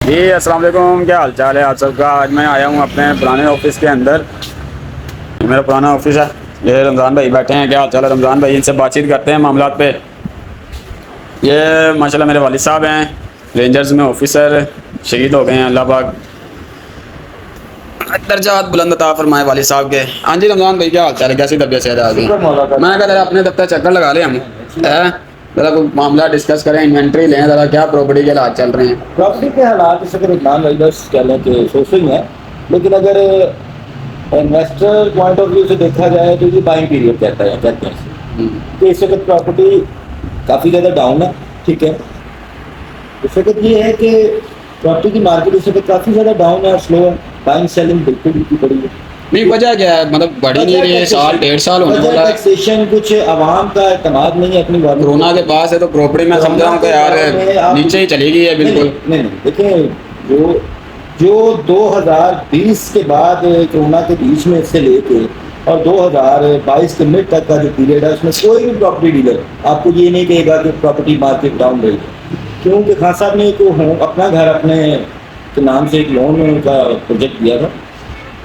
जी अस्सलाम वालेकुम, क्या हाल चाल है आप सबका। आज मैं आया हूँ अपने पुराने ऑफिस के अंदर। ये मेरा पुराना ऑफिस है। ये रमज़ान भाई बैठे हैं। क्या हाल चाल है रमज़ान भाई, इनसे बातचीत करते हैं मामलात पे। ये माशाल्लाह मेरे वालिद साहब हैं, रेंजर्स में ऑफिसर, शहीद हो गए हैं। अल्लाह पाक दर्जात बुलंद अता फरमाए वालिद साहब के। हाँ जी रमज़ान भाई, क्या हाल चाल है, कैसी तबीयत से आ गई। मैं कह रहा अपने दफ्तर चक्कर लगा ले हम ज़रा कोई मामला डिस्कस करें, इन्वेंट्री लें ज़रा, क्या प्रॉपर्टी के हालात चल रहे हैं। प्रॉपर्टी के हालात इस अगर इमरान भाई बस कह लें कि सोचते ही हैं, लेकिन अगर इन्वेस्टर पॉइंट ऑफ व्यू से देखा जाए तो ये बाइंग पीरियड कहते हैं कि इस वक्त प्रॉपर्टी काफ़ी ज़्यादा डाउन है। ठीक है, इस वक्त ये है कि प्रॉपर्टी की मार्केट इस वक्त काफ़ी ज़्यादा डाउन है और स्लो है। बाइंग सेलिंग बिल्कुल भी पड़ी है। नहीं, वजह क्या है, मतलब बढ़ी नहीं रही है, साल डेढ़ साल होने वाला है। टैक्सेशन कुछ आवाम का एतमाद नहीं है अपनी गवर्नमेंट। कोरोना के बाद है तो प्रॉपर्टी में समझ रहा हूँ कि यार नीचे ही चली गई है बिल्कुल। नहीं देखिए, जो 2020 के बाद कोरोना के बीच में से लेके और 2022 के मिड तक का जो पीरियड है उसमें कोई भी प्रॉपर्टी डीलर आपको ये नहीं कहेगा कि प्रॉपर्टी मार्केट डाउन रही है। क्योंकि खान साहब ने एक अपना घर अपने के नाम से एक लोन का प्रोजेक्ट दिया था,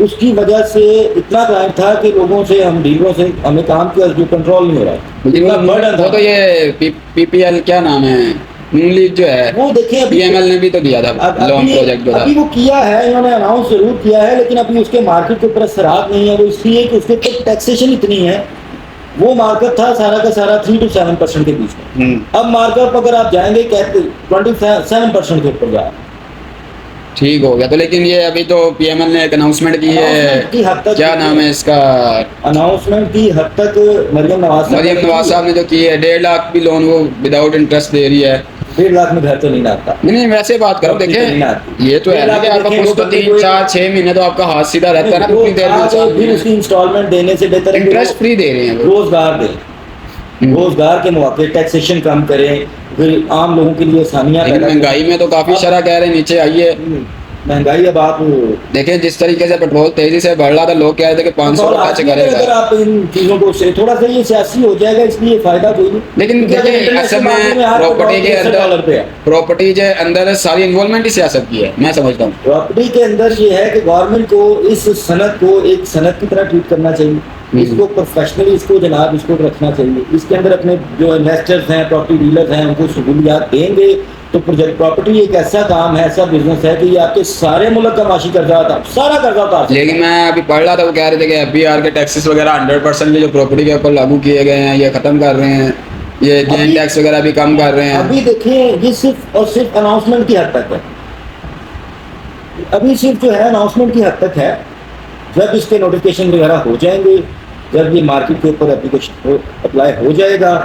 उसकी वजह से इतना क्लाइंट था कि लोगों से, हम डीलरों से हमें काम किया जो कंट्रोल नहीं हो रहा है। इतना बर्डन था। तो ये पीपीएल क्या नाम है, नून लीग जो है, वो देखिए पीएमएल ने भी तो दिया था लोन प्रोजेक्ट जो था। अभी वो किया है, इन्होंने अनाउंस जरूर किया है, लेकिन अभी उसके मार्केट के ऊपर असरात नहीं है। वो इसलिए कि उसके ऊपर टैक्सेशन इतनी है। वो मार्केट था सारा का सारा 3 to 7% के बीच में। अब मार्केट अगर आप जाएंगे कहते 27% के ऊपर जा ठीक हो गया। तो लेकिन ये अभी तो पीएमएल ने एक अनाउंसमेंट की है, क्या नाम है इसका, अनाउंसमेंट की हद तक मरियम नवाज साहब ने जो की है 1.5 लाख की लोन वो विदाउट इंटरेस्ट दे रही है। 1.5 लाख में घर तो नहीं आता। नहीं वैसे बात करो, देखें ये तो है ना कि आपका कुछ तो 3, 4, 6 महीने तो आपका हाथ सीधा रहता है ना, कितनी देर में फिर उसकी इंस्टॉलमेंट देने से बेहतर इंटरेस्ट फ्री दे रहे हैं, रोजगार दें, रोजगार के मौके, टैक्सेशन कम करें, फिर आम लोगों के लिए आसानियां। महंगाई में तो काफी शरह कह रहे हैं नीचे आई है महंगाई। अब आप देखिए जिस तरीके से पेट्रोल तेजी से बढ़ रहा था, लोग कह रहे थे कि 500 खर्च करेगा। अगर आप इन चीजों को से थोड़ा सा ये सियासी हो जाएगा, इसलिए फायदा कोई नहीं। लेकिन देखिए असल में प्रॉपर्टी के अंदर सारी इन्वॉल्वमेंट ही सियासत की है, मैं समझता हूँ। प्रॉपर्टी के अंदर ये है कि गवर्नमेंट को इस सनत को एक सनत की तरह ट्रीट करना चाहिए, इसको प्रोफेशनली, इसको जनाब इसको रखना चाहिए। इसके अंदर अपने जो इन्वेस्टर्स हैं, प्रॉपर्टी डीलर्स हैं, उनको सहूलियात देंगे तो प्रोजेक्ट प्रॉपर्टी एक ऐसा काम है, ऐसा बिजनेस है कि ये आपके सारे मुल्क का माशी कर्जा था, सारा कर्जा था। लेकिन मैं अभी पढ़ रहा था, वो कह रहे थे कि एफबीआर के टैक्सेस वगैरह 100% जो प्रॉपर्टी के ऊपर लागू किए गए हैं ये खत्म कर रहे हैं, ये गेन टैक्स वगैरह भी कम कर रहे हैं। अभी देखिए ये सिर्फ और सिर्फ अनाउंसमेंट की हद तक है। अभी सिर्फ जो है अनाउंसमेंट की हद तक है। जब इसके नोटिफिकेशन वगैरह हो जाएंगे, जब ये मार्केट के ऊपर एप्लीकेशन अप्लाई हो जाएगा,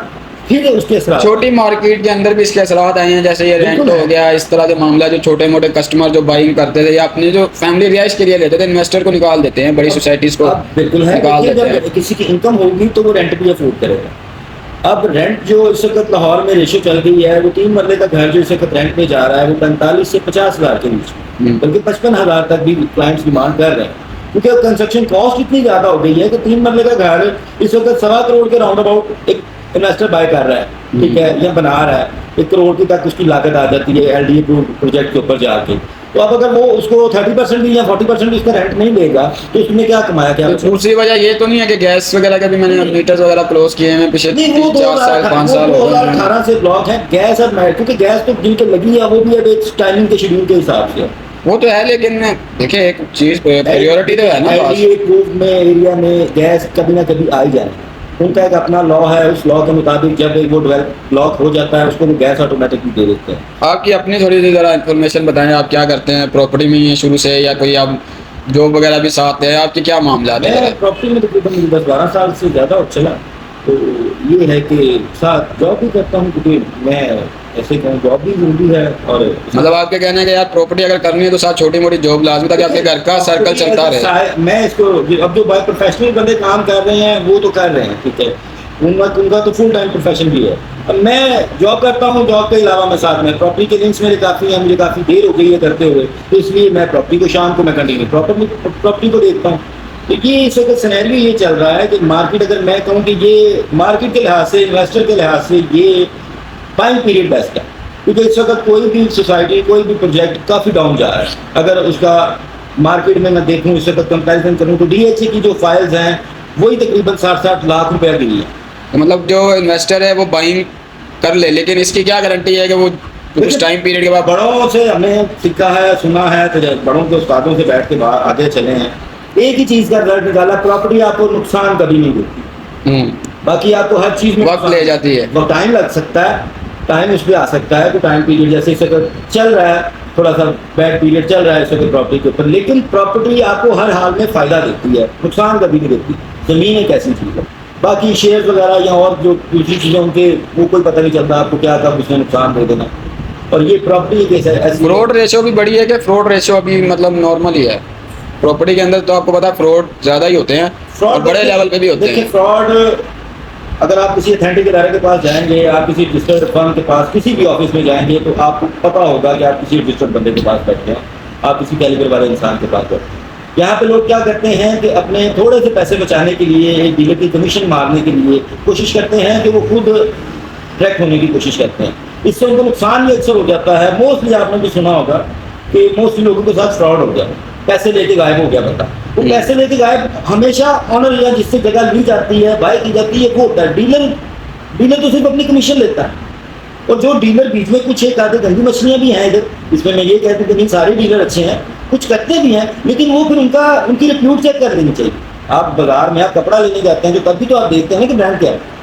फिर उसके असर छोटी मार्केट के अंदर भी इसके असरात आए हैं। जैसे ये रेंट हो गया, इस तरह के मामला, जो छोटे मोटे कस्टमर जो बाइंग करते थे या अपने जो फैमिली रिहाइश के लिए लेते थे, इन्वेस्टर को निकाल देते हैं, बड़ी सोसाइटीज को बिल्कुल है। निकाल देते हैं। जब किसी की इनकम होगी तो वो रेंट भी अफोर्ड करेगा। अब रेंट जो इस वक्त लाहौर में रेशो चल रही है, वो 3 मरले का घर जो इस वक्त रेंट पे जा रहा है वो 45 से 50 हज़ार के बीच में, बल्कि 55,000 तक भी क्लाइंट्स डिमांड कर रहे हैं। क्योंकि अब कंस्ट्रक्शन कॉस्ट इतनी ज़्यादा हो गई है कि 3 मरले का घर इस वक्त 1.25 करोड़ के राउंड अबाउट एक इन्वेस्टर बाय कर रहा है, ठीक है, या बना रहा है। 1 करोड़ की तक उसकी लागत आ जाती है एलडीए प्रोजेक्ट के ऊपर जाके। तो अब अगर वो उसको 30% या 40% उसका रेंट नहीं देगा तो उसने क्या कमाया, क्या? दूसरी वजह ये तो नहीं है कि गैस वगैरह का भी मैंने मीटर्स वगैरह क्लोज किए हैं पिछले 4 साल 5 साल 2018 से ब्लॉक है गैस। अब क्योंकि गैस तो जिनके लगी है वो भी अब एक टाइमिंग के शेड्यूल के हिसाब से वो तो है, लेकिन देखिए एक चीज प्रायोरिटी तो है ना, में एरिया में गैस कभी ना कभी आ ही जाए। उनका एक अपना लॉ है, उस लॉ के मुताबिक जब एक वो ब्लॉक हो जाता है उसको वो गैस ऑटोमेटिकली दे देते हैं। आपकी अपनी थोड़ी सी ज़रा इन्फॉर्मेशन बताएं, आप क्या करते हैं प्रॉपर्टी में ही शुरू से, या कोई आप जॉब वगैरह भी साथ है, आपके क्या मामला है? प्रॉपर्टी में तकरीबन 10-12 साल से ज़्यादा चला। तो ये है कि साथ जॉब भी करता हूँ, क्योंकि मैं ऐसे कहूँ जॉब भी जरूरी है। और मतलब आपके कहने का यार प्रॉपर्टी अगर करनी है तो साथ छोटी मोटी जॉब लाजमी, ताकि आपके घर का सर्कल चलता रहे। मैं इसको अब जो बाय प्रोफेशनल बंदे काम कर रहे हैं वो तो कर रहे हैं, ठीक है, उनका तो फुल टाइम प्रोफेशन भी है। अब मैं जॉब करता हूँ, जॉब के अलावा मैं साथ में प्रॉपर्टी के लिंक्स मेरे काफ़ी हैं, मुझे काफ़ी देर हो गई है करते हुए, तो इसलिए मैं प्रॉपर्टी को शाम को मैं कंटिन्यू प्रॉपर्टी को देखता हूँ। तो ये इस वक्त सिनेरियो ये चल रहा है कि मार्केट, अगर मैं कहूँ कि ये मार्केट के लिहाज से, इन्वेस्टर के लिहाज से ये बाइंग पीरियड बेस्ट है। क्योंकि इस वक्त कोई भी सोसाइटी, कोई भी प्रोजेक्ट काफ़ी डाउन जा रहा है। अगर उसका मार्केट में मैं देखूँ, इस वक्त कंपेरिजन करूँ तो DHA की जो फाइल्स हैं वही तकरीबन 60-60 लाख रुपए की है। तो मतलब जो इन्वेस्टर है वो बाइंग कर ले, लेकिन इसकी क्या गारंटी है कि वो उस टाइम पीरियड के बाद बड़ों से हमने सीखा है, सुना है, तो बड़ों के उस्तादों से बैठ के आगे चले हैं, एक ही चीज़ का रिजल्ट निकाला, प्रॉपर्टी आपको नुकसान कभी नहीं देती। बाकी आपको हर चीज़ में वक्त ले जाती है, वो टाइम लग सकता है, टाइम उस पर आ सकता है, तो टाइम पीरियड जैसे इस वक्त चल रहा है, थोड़ा सा बैड पीरियड चल रहा है इस वक्त प्रॉपर्टी के ऊपर, लेकिन प्रॉपर्टी आपको हर हाल में फ़ायदा देती है, नुकसान कभी नहीं देती। ज़मीन एक ऐसी चीज़ है, बाकी शेयर वगैरह या और जो दूसरी चीज़ें उनके वो कोई पता नहीं चलता आपको क्या कब उसने नुकसान दे देना। और ये प्रॉपर्टी एक ऐसी फ्रॉड रेशियो भी बढ़ी है कि फ्रॉड रेशियो अभी मतलब नॉर्मल ही है प्रॉपर्टी के अंदर? तो आपको पता है फ्रॉड ज़्यादा ही होते हैं और बड़े लेवल पे भी होते देखिए हैं। फ्रॉड, अगर आप किसी अथेंटिक इदारे के पास जाएंगे, आप किसी रजिस्टर्ड फर्म के पास, किसी भी ऑफिस में जाएंगे, तो आपको पता होगा कि आप किसी रजिस्टर्ड बंदे के पास बैठे हैं, आप किसी कैलिबर वाले इंसान के पास बैठे हैं। यहाँ पे लोग क्या करते हैं कि अपने थोड़े से पैसे बचाने के लिए, एक डीलर की कमीशन मारने के लिए कोशिश करते हैं कि वो खुद ट्रैक होने की कोशिश करते हैं। इससे उनको नुकसान भी अक्सर हो जाता है। मोस्टली आपने भी सुना होगा कि मोस्टली लोगों के साथ फ्रॉड हो गया, पैसे लेके गायब हो गया बता। वो पैसे लेके गायब हमेशा ऑनर या जिससे जगह ली जाती है, बाय की जाती है, वो होता है डीलर तो सिर्फ अपनी कमीशन लेता है। और जो डीलर बीच में कुछ एक आधे गंदी मछलियाँ भी हैं इधर, इसमें मैं ये कहती हूँ कि नहीं सारे डीलर अच्छे हैं, कुछ करते भी हैं, लेकिन वो फिर उनकी रिप्यूट चेक कर लेनी चाहिए। आप बाजार में आप कपड़ा लेने जाते हैं, जो तब भी तो आप देखते हैं ना कि ब्रांड क्या है।